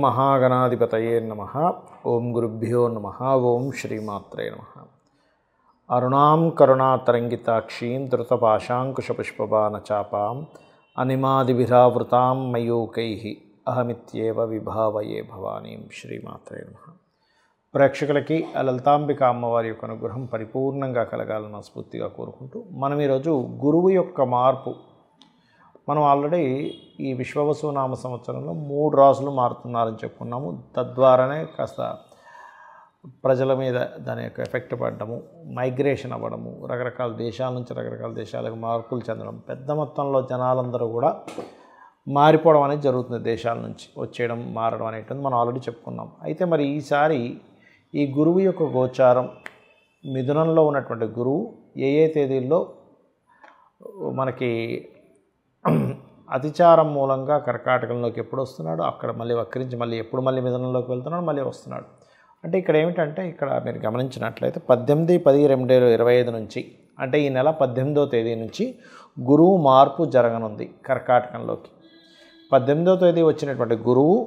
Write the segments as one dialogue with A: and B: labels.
A: మహాగణాధిపతయే నమః. ఓం గురుభ్యో నమః. ఓం శ్రీమాత్రే నమః. అరుణాం కరుణాతరంగితాక్షీం ధృతపాశాంకుశపుష్పబాణచాపాం అనిమాదిభిరావృతాం మయూకైః అహమిత్యేవ విభావయే భవానీం. శ్రీమాత్రే నమః. ప్రేక్షకులకి లలితాంబిక అమ్మవారి యొక్క అనుగ్రహం పరిపూర్ణంగా కలగాలని మనస్ఫూర్తిగా కోరుకుంటూ మనం ఈరోజు గురువు యొక్క మార్పు, మనం ఆల్రెడీ ఈ విశ్వవసు నామ సంవత్సరంలో 3 రాసులు మారుతున్నారని చెప్పుకున్నాము. తద్వారానే కాస్త ప్రజల మీద దాని యొక్క ఎఫెక్ట్ పడడము, మైగ్రేషన్ అవ్వడము, రకరకాల దేశాల నుంచి రకరకాల దేశాలకు మార్పులు చెందడం, పెద్ద మొత్తంలో జనాలందరూ కూడా మారిపోవడం అనేది జరుగుతుంది. దేశాల నుంచి వచ్చేయడం, మారడం అనేటువంటి మనం ఆల్రెడీ చెప్పుకున్నాం. అయితే మరి ఈసారి ఈ గురువు యొక్క గోచారం, మిథునంలో ఉన్నటువంటి గురువు ఏ తేదీల్లో మనకి అతిచారం మూలంగా కర్కాటకంలోకి ఎప్పుడు వస్తున్నాడు, అక్కడ మళ్ళీ వక్రించి మళ్ళీ ఎప్పుడు మళ్ళీ మిథునంలోకి వెళ్తున్నాడు, మళ్ళీ వస్తున్నాడు. అంటే ఇక్కడ ఏమిటంటే, ఇక్కడ మీరు గమనించినట్లయితే 18/10/2025 నుంచి, అంటే ఈ నెల 18వ తేదీ నుంచి గురువు మార్పు జరగనుంది కర్కాటకంలోకి. 18వ తేదీ వచ్చినటువంటి గురువు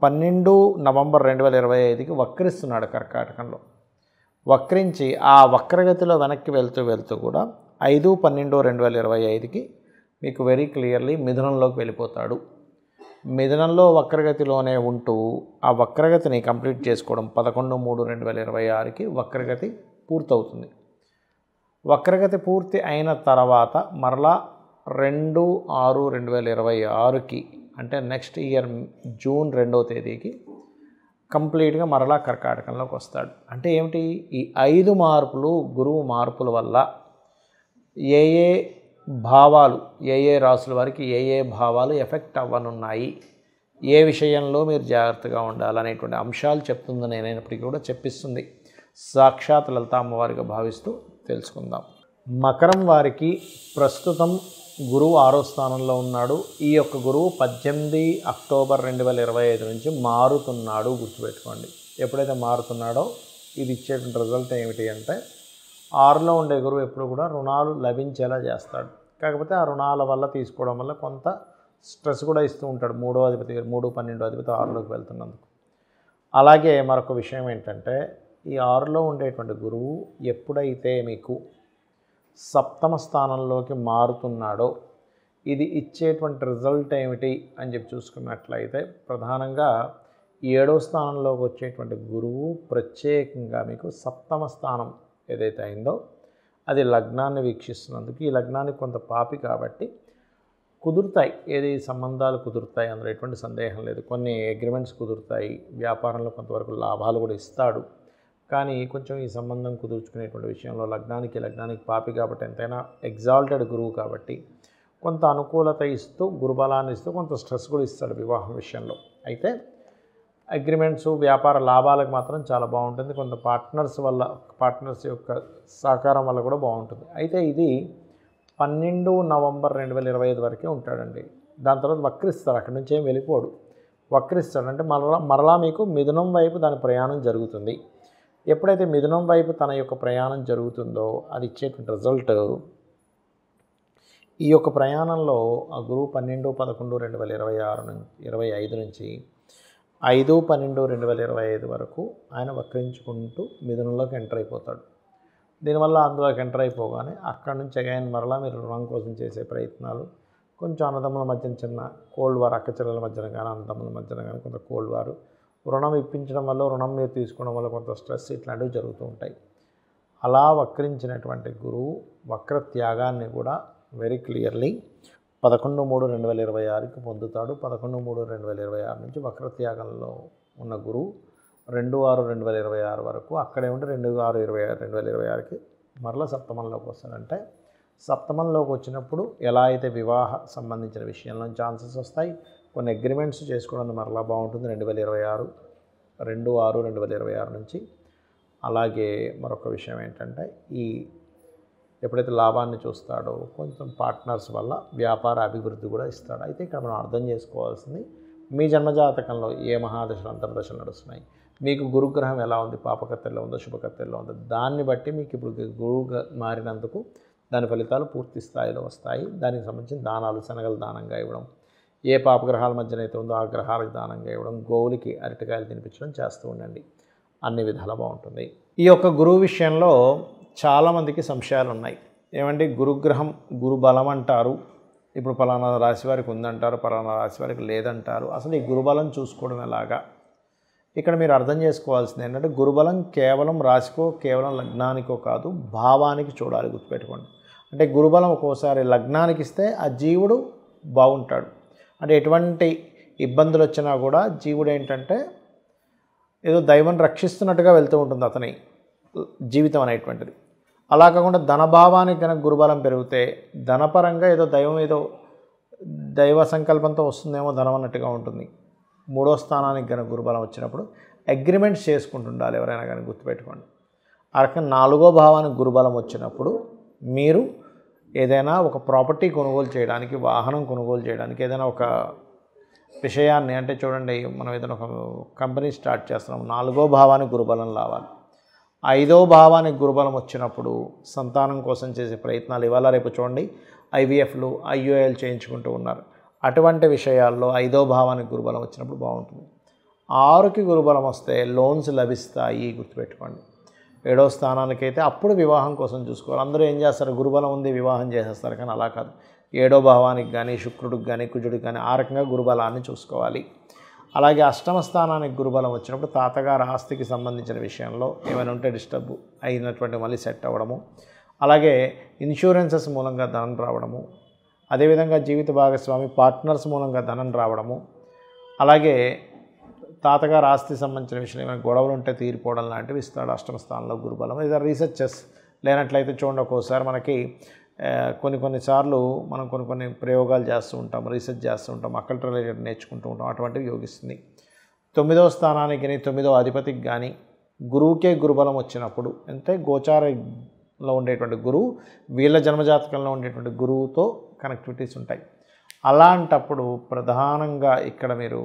A: 12 నవంబర్ 2025కి వక్రిస్తున్నాడు కర్కాటకంలో. వక్రించి ఆ వక్రగతిలో వెనక్కి వెళ్తూ కూడా 5/12/2025కి మీకు వెరీ క్లియర్లీ మిథునంలోకి వెళ్ళిపోతాడు. మిథునంలో వక్రగతిలోనే ఉంటూ ఆ వక్రగతిని కంప్లీట్ చేసుకోవడం 11/3/2026కి వక్రగతి పూర్తవుతుంది. వక్రగతి పూర్తి అయిన తర్వాత మరలా 2/6/2026కి, అంటే నెక్స్ట్ ఇయర్ జూన్ 2వ తేదీకి కంప్లీట్గా మరలా కర్కాటకంలోకి వస్తాడు. అంటే ఏమిటి, ఈ 5 మార్పులు, గురువు మార్పుల వల్ల ఏ భావాలు, ఏ రాసుల వారికి ఏ భావాలు ఎఫెక్ట్ అవ్వనున్నాయి, ఏ విషయంలో మీరు జాగ్రత్తగా ఉండాలనేటువంటి అంశాలు చెప్తుంది. నేనైనప్పటికీ కూడా చెప్పిస్తుంది సాక్షాత్ లలిత అమ్మవారిగా భావిస్తూ తెలుసుకుందాం. మకరం వారికి ప్రస్తుతం గురువు 6వ స్థానంలో ఉన్నాడు. ఈ యొక్క గురువు 18 అక్టోబర్ 2025 నుంచి మారుతున్నాడు. గుర్తుపెట్టుకోండి, ఎప్పుడైతే మారుతున్నాడో ఇది ఇచ్చేటువంటి రిజల్ట్ ఏమిటి అంటే, 6లో ఉండే గురువు ఎప్పుడు కూడా రుణాలు లభించేలా చేస్తాడు. కాకపోతే ఆ రుణాల వల్ల తీసుకోవడం వల్ల కొంత స్ట్రెస్ కూడా ఇస్తూ ఉంటాడు. 3వ అధిపతి 3/12వ అధిపతి 6లోకి వెళ్తున్నందుకు. అలాగే మరొక విషయం ఏంటంటే, ఈ 6లో ఉండేటువంటి గురువు ఎప్పుడైతే మీకు 7వ స్థానంలోకి మారుతున్నాడో ఇది ఇచ్చేటువంటి రిజల్ట్ ఏమిటి అని చెప్పి చూసుకున్నట్లయితే, ప్రధానంగా 7వ స్థానంలోకి వచ్చేటువంటి గురువు ప్రత్యేకంగా మీకు 7వ స్థానం ఏదైతే అయిందో అది లగ్నాన్ని వీక్షిస్తున్నందుకు, ఈ లగ్నానికి కొంత పాపి కాబట్టి కుదురుతాయి, సంబంధాలు కుదురుతాయి, అందులో ఎటువంటి సందేహం లేదు. కొన్ని అగ్రిమెంట్స్ కుదురుతాయి, వ్యాపారంలో కొంతవరకు లాభాలు కూడా ఇస్తాడు. కానీ కొంచెం ఈ సంబంధం కుదుర్చుకునేటువంటి విషయంలో లగ్నానికి పాపి కాబట్టి, ఎంతైనా ఎగ్జాల్టెడ్ గురువు కాబట్టి కొంత అనుకూలత ఇస్తూ, గురుబలాన్ని ఇస్తూ కొంత స్ట్రెస్ కూడా ఇస్తాడు వివాహం విషయంలో. అయితే అగ్రిమెంట్స్, వ్యాపార లాభాలకు మాత్రం చాలా బాగుంటుంది. కొంత పార్ట్నర్స్ యొక్క సహకారం వల్ల కూడా బాగుంటుంది. అయితే ఇది 12 నవంబర్ 2025 వరకే ఉంటాడండి. దాని తర్వాత వక్రిస్తాడు, అక్కడి నుంచి ఏం వెళ్ళిపోడు, వక్రిస్తాడు. అంటే మరలా మీకు మిథునం వైపు దాని ప్రయాణం జరుగుతుంది. ఎప్పుడైతే మిథునం వైపు తన యొక్క ప్రయాణం జరుగుతుందో అది ఇచ్చేటువంటి రిజల్ట్, ఈ యొక్క ప్రయాణంలో ఆ గురువు 12/11/2025 నుంచి 5/12/2025 వరకు ఆయన వక్రించుకుంటూ మిథునంలోకి ఎంటర్ అయిపోతాడు. దీనివల్ల అందులోకి ఎంటర్ అయిపోగానే అక్కడి నుంచి అగైన్ మరలా మీరు రుణం కోసం చేసే ప్రయత్నాలు, కొంచెం అన్నదమ్ముల మధ్యన చిన్న కోల్డ్ వార్, అక్కచెల్లెల మధ్యన కానీ అన్నదమ్ముల మధ్యన కానీ కొంత కోల్డ్ వారు, రుణం ఇప్పించడం వల్ల, రుణం మీరు తీసుకోవడం వల్ల కొంత స్ట్రెస్, ఇట్లాంటివి జరుగుతూ ఉంటాయి. అలా వక్రించినటువంటి గురువు వక్ర త్యాగాన్ని కూడా వెరీ క్లియర్లీ 11/3/2026కి పొందుతాడు. 11/3/2026 నుంచి వక్రత్యాగంలో ఉన్న గురువు 2/6/2026 వరకు అక్కడే ఉండి 2/6/2026కి మరలా సప్తమంలోకి వస్తాడంటే, సప్తమంలోకి వచ్చినప్పుడు ఎలా అయితే వివాహ సంబంధించిన విషయంలో ఛాన్సెస్ వస్తాయి, కొన్ని అగ్రిమెంట్స్ చేసుకోవడానికి మరలా బాగుంటుంది 2026 2/6/2026 నుంచి. అలాగే మరొక విషయం ఏంటంటే, ఈ ఎప్పుడైతే లాభాన్ని చూస్తాడో కొంచెం పార్ట్నర్స్ వల్ల వ్యాపార అభివృద్ధి కూడా ఇస్తాడు. అయితే ఇక్కడ మనం అర్థం చేసుకోవాల్సింది, మీ జన్మజాతకంలో ఏ మహాదశలు అంతర్దశలు నడుస్తున్నాయి, మీకు గురుగ్రహం ఎలా ఉంది, పాపకత్తెల్లో ఉందో శుభకత్తెల్లో ఉందో, దాన్ని బట్టి మీకు ఇప్పుడు గురువుగా మారినందుకు దాని ఫలితాలు పూర్తి స్థాయిలో వస్తాయి. దానికి సంబంధించిన దానాలు, శనగలు దానంగా ఇవ్వడం, ఏ పాపగ్రహాల మధ్యన అయితే ఉందో ఆ గ్రహాలకు దానంగా ఇవ్వడం, గోవులకి అరటికాయలు తినిపించడం చేస్తూ ఉండండి. అన్ని విధాలా బాగుంటుంది. ఈ యొక్క గురువు విషయంలో చాలామందికి సంశయాలు ఉన్నాయి. ఏమంటే గురుగ్రహం గురు బలం అంటారు, ఇప్పుడు పలానా రాశి వారికి ఉందంటారు, పలానా రాశి వారికి లేదంటారు. అసలు ఈ గురుబలం చూసుకోవడం ఎలాగా? ఇక్కడ మీరు అర్థం చేసుకోవాల్సింది ఏంటంటే గురుబలం కేవలం రాశికో కేవలం లగ్నానికో కాదు, భావానికి చూడాలి. గుర్తుపెట్టుకోండి. అంటే గురుబలం ఒక్కోసారి లగ్నానికి ఇస్తే ఆ జీవుడు బాగుంటాడు. అంటే ఎటువంటి ఇబ్బందులు వచ్చినా కూడా జీవుడు ఏంటంటే ఏదో దైవం రక్షిస్తున్నట్టుగా వెళ్తూ ఉంటుంది అతని జీవితం అనేటువంటిది. అలా కాకుండా ధనభావానికి కనుక గురుబలం పెరిగితే ధనపరంగా ఏదో దైవ సంకల్పంతో వస్తుందేమో ధనం అన్నట్టుగా ఉంటుంది. 3వ స్థానానికి కనుక గురుబలం వచ్చినప్పుడు అగ్రిమెంట్స్ చేసుకుంటుండాలి ఎవరైనా కానీ. గుర్తుపెట్టుకోండి. ఆ రకంగా 4వ భావానికి గురుబలం వచ్చినప్పుడు మీరు ఏదైనా ఒక ప్రాపర్టీ కొనుగోలు చేయడానికి, వాహనం కొనుగోలు చేయడానికి, ఏదైనా ఒక విషయాన్ని అంటే చూడండి, మనం ఏదైనా ఒక కంపెనీ స్టార్ట్ చేస్తున్నాం, 4వ భావానికి గురుబలం రావాలి. 5వ భావానికి గురుబలం వచ్చినప్పుడు సంతానం కోసం చేసే ప్రయత్నాలు, ఇవాళ రేపు చూడండి IVFలు IUIలు చేయించుకుంటూ ఉన్నారు. అటువంటి విషయాల్లో 5వ భావానికి గురుబలం వచ్చినప్పుడు బాగుంటుంది. 6కి గురుబలం వస్తే లోన్స్ లభిస్తాయి. గుర్తుపెట్టుకోండి. 7వ స్థానానికైతే అప్పుడు వివాహం కోసం చూసుకోవాలి. అందరూ ఏం చేస్తారు, గురుబలం ఉంది వివాహం చేసేస్తారు. కానీ అలా కాదు. 7వ భావానికి కానీ శుక్రుడికి కానీ కుజుడికి కానీ ఆ రకంగా గురుబలాన్ని చూసుకోవాలి. అలాగే 8వ స్థానానికి గురుబలం వచ్చినప్పుడు తాతగారు ఆస్తికి సంబంధించిన విషయంలో ఏమైనా ఉంటే డిస్టర్బ్ అయినటువంటి మళ్ళీ సెట్ అవ్వడము, అలాగే ఇన్సూరెన్సెస్ మూలంగా ధనం రావడము, అదేవిధంగా జీవిత భాగస్వామి పార్ట్నర్స్ మూలంగా ధనం రావడము, అలాగే తాతగారు ఆస్తి సంబంధించిన విషయంలో ఏమైనా గొడవలు ఉంటే తీరిపోవడం లాంటివి ఇస్తాడు 8వ స్థానంలో గురుబలం. ఇది రీసెర్చెస్ లేనట్లయితే చూడండి, ఒక్కోసారి మనకి కొన్నిసార్లు మనం కొన్ని ప్రయోగాలు చేస్తూ ఉంటాం, రీసెర్చ్ చేస్తూ ఉంటాం, అక్కల్ రిలేటెడ్ నేర్చుకుంటూ ఉంటాం. అటువంటివి యోగిస్తుంది. 9వ స్థానానికి కానీ 9వ అధిపతికి కానీ గురువుకే గురుబలం వచ్చినప్పుడు, అంటే గోచారంలో ఉండేటువంటి గురువు వీళ్ళ జన్మజాతకంలో ఉండేటువంటి గురువుతో కనెక్టివిటీస్ ఉంటాయి. అలాంటప్పుడు ప్రధానంగా ఇక్కడ మీరు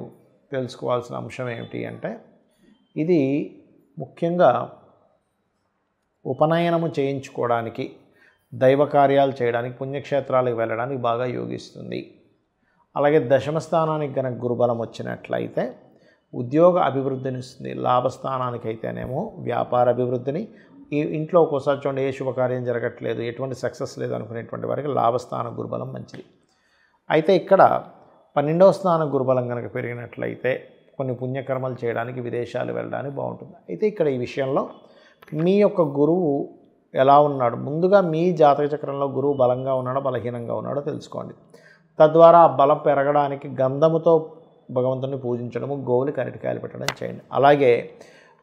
A: తెలుసుకోవాల్సిన అంశం ఏమిటి అంటే, ఇది ముఖ్యంగా ఉపనయనము చేయించుకోవడానికి, దైవ కార్యాలు చేయడానికి, పుణ్యక్షేత్రాలకు వెళ్ళడానికి బాగా యోగిస్తుంది. అలాగే 10వ స్థానానికి కనుక గురుబలం వచ్చినట్లయితే ఉద్యోగ అభివృద్ధిని ఇస్తుంది. లాభస్థానానికి అయితేనేమో వ్యాపార అభివృద్ధిని, ఈ ఇంట్లో ఒక్కోసారి చూడండి ఏ శుభకార్యం జరగట్లేదు, ఎటువంటి సక్సెస్ లేదు అనుకునేటువంటి వారికి లాభస్థాన గురుబలం మంచిది. అయితే ఇక్కడ 12వ స్థాన గురుబలం కనుక పెరిగినట్లయితే కొన్ని పుణ్యకర్మలు చేయడానికి, విదేశాలు వెళ్ళడానికి బాగుంటుంది. అయితే ఇక్కడ ఈ విషయంలో మీ యొక్క గురువు ఎలా ఉన్నాడు, ముందుగా మీ జాతక చక్రంలో గురువు బలంగా ఉన్నాడో బలహీనంగా ఉన్నాడో తెలుసుకోండి. తద్వారా ఆ బలం పెరగడానికి గంధముతో భగవంతుని పూజించడము, గోవులకి అరటికాయలు పెట్టడం చేయండి. అలాగే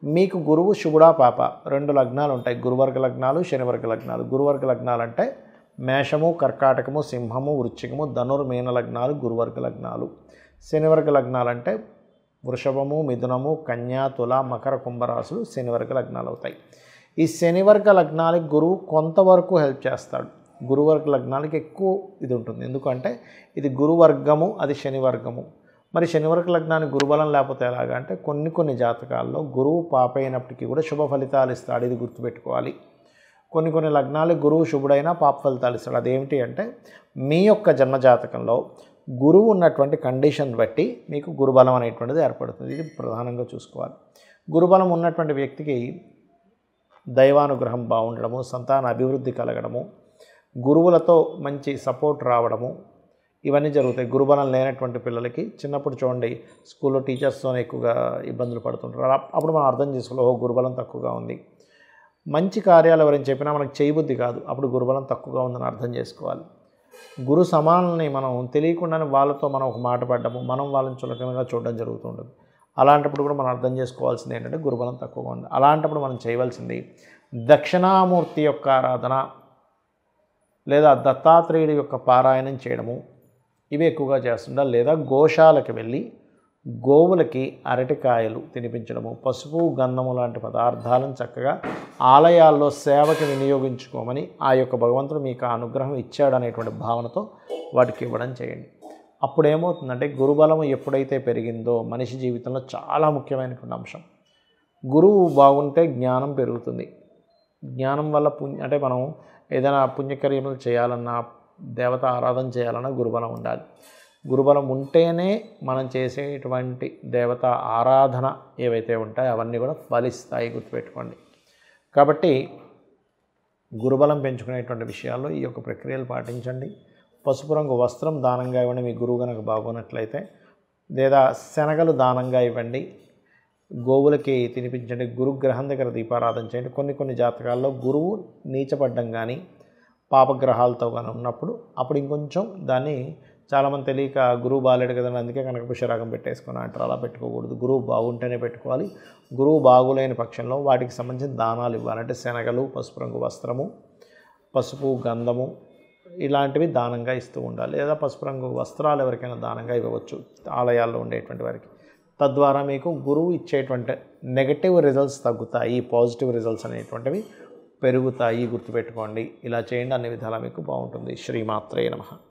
A: మీకు గురువు శుభుడా పాప 2 లగ్నాలు ఉంటాయి, గురువర్గ లగ్నాలు, శనివర్గ లగ్నాలు. గురువర్గ లగ్నాలు అంటే మేషము, కర్కాటకము, సింహము, వృశ్చికము, ధనుర్మీన లగ్నాలు గురువర్గ లగ్నాలు. శనివర్గ లగ్నాలు అంటే వృషభము, మిథునము, కన్యా, తుల, మకర, కుంభరాశులు శనివర్గ లగ్నాలు అవుతాయి. ఈ శనివర్గ లగ్నాలకి గురువు కొంతవరకు హెల్ప్ చేస్తాడు. గురువర్గ లగ్నాలకి ఎక్కువ ఇది ఉంటుంది. ఎందుకంటే ఇది గురువర్గము, అది శనివర్గము. మరి శనివర్గ లగ్నానికి గురుబలం లేకపోతే ఎలాగా అంటే కొన్ని జాతకాల్లో గురువు పాప అయినప్పటికీ కూడా శుభ ఫలితాలు ఇస్తాడు. ఇది గుర్తుపెట్టుకోవాలి. కొన్ని లగ్నాలకు గురువు శుభుడైనా పాప ఫలితాలు ఇస్తాడు. అదేమిటి అంటే మీ యొక్క జన్మజాతకంలో గురువు ఉన్నటువంటి కండిషన్ బట్టి మీకు గురుబలం అనేటువంటిది ఏర్పడుతుంది. ఇది ప్రధానంగా చూసుకోవాలి. గురుబలం ఉన్నటువంటి వ్యక్తికి దైవానుగ్రహం బాగుండడము, సంతాన అభివృద్ధి కలగడము, గురువులతో మంచి సపోర్ట్ రావడము, ఇవన్నీ జరుగుతాయి. గురుబలం లేనటువంటి పిల్లలకి చిన్నప్పుడు చూడండి స్కూల్లో టీచర్స్తోనే ఎక్కువగా ఇబ్బందులు పడుతుంటారు. అప్పుడు మనం అర్థం చేసుకోవాలి, గురుబలం తక్కువగా ఉంది. మంచి కార్యాలు ఎవరైనా చెప్పినా మనకు చేయబుద్ధి కాదు, అప్పుడు గురుబలం తక్కువగా ఉందని అర్థం చేసుకోవాలి. గురు సమానుల్ని మనం తెలియకుండానే వాళ్ళతో మనం ఒక మాట పడ్డము, మనం వాళ్ళని చులకనగా చూడడం జరుగుతుంటుంది. అలాంటప్పుడు కూడా మనం అర్థం చేసుకోవాల్సింది ఏంటంటే గురుబలం తక్కువగా ఉంది. అలాంటప్పుడు మనం చేయవలసింది దక్షిణామూర్తి యొక్క ఆరాధన లేదా దత్తాత్రేయుడి యొక్క పారాయణం చేయడము, ఇవి ఎక్కువగా చేస్తుండాలి. లేదా గోశాలకు వెళ్ళి గోవులకి అరటికాయలు తినిపించడము, పసుపు, గంధము లాంటి పదార్థాలను చక్కగా ఆలయాల్లో సేవకి వినియోగించుకోమని ఆ యొక్క భగవంతుడు మీకు ఆ అనుగ్రహం ఇచ్చాడనేటువంటి భావనతో వాటికి ఇవ్వడం చేయండి. అప్పుడు ఏమవుతుందంటే గురుబలం ఎప్పుడైతే పెరిగిందో మనిషి జీవితంలో చాలా ముఖ్యమైనటువంటి అంశం. గురువు బాగుంటే జ్ఞానం పెరుగుతుంది. జ్ఞానం వల్ల అంటే మనం ఏదైనా పుణ్యకార్యములు చేయాలన్నా, దేవత ఆరాధన చేయాలన్నా గురుబలం ఉండాలి. గురుబలం ఉంటేనే మనం చేసేటువంటి దేవత ఆరాధన ఏవైతే ఉంటాయో అవన్నీ కూడా ఫలిస్తాయి, గుర్తుపెట్టుకోండి. కాబట్టి గురుబలం పెంచుకునేటువంటి విషయాల్లో ఈ యొక్క ప్రక్రియలు పాటించండి. పసుపు రంగు వస్త్రం దానంగా ఇవ్వండి మీ గురువు కనుక బాగున్నట్లయితే, లేదా శనగలు దానంగా ఇవ్వండి, గోవులకి తినిపించండి, గురుగ్రహం దగ్గర దీపారాధన చేయండి. కొన్ని జాతకాల్లో గురువు నీచపడ్డం కానీ పాపగ్రహాలతో కానీ ఉన్నప్పుడు అప్పుడు ఇంకొంచెం దాన్ని చాలామంది తెలియక గురువు బాగాలేడు కదండి అందుకే కనకపుష్యరాగం పెట్టేసుకుని అంటారు. అలా పెట్టుకోకూడదు. గురువు బాగుంటేనే పెట్టుకోవాలి. గురువు బాగులేని పక్షంలో వాటికి సంబంధించిన దానాలు ఇవ్వాలి. అంటే శనగలు, పసుపు రంగు వస్త్రము, పసుపు గంధము ఇలాంటివి దానంగా ఇస్తూ ఉండాలి. లేదా పసుపు రంగు వస్త్రాలు ఎవరికైనా దానంగా ఇవ్వవచ్చు ఆలయాల్లో ఉండేటువంటి వారికి. తద్వారా మీకు గురువు ఇచ్చేటువంటి నెగటివ్ రిజల్ట్స్ తగ్గుతాయి, పాజిటివ్ రిజల్ట్స్ అనేటువంటివి పెరుగుతాయి, గుర్తుపెట్టుకోండి. ఇలా చేయండి, అన్ని విధాలా మీకు బాగుంటుంది. శ్రీమాత్రే నమః.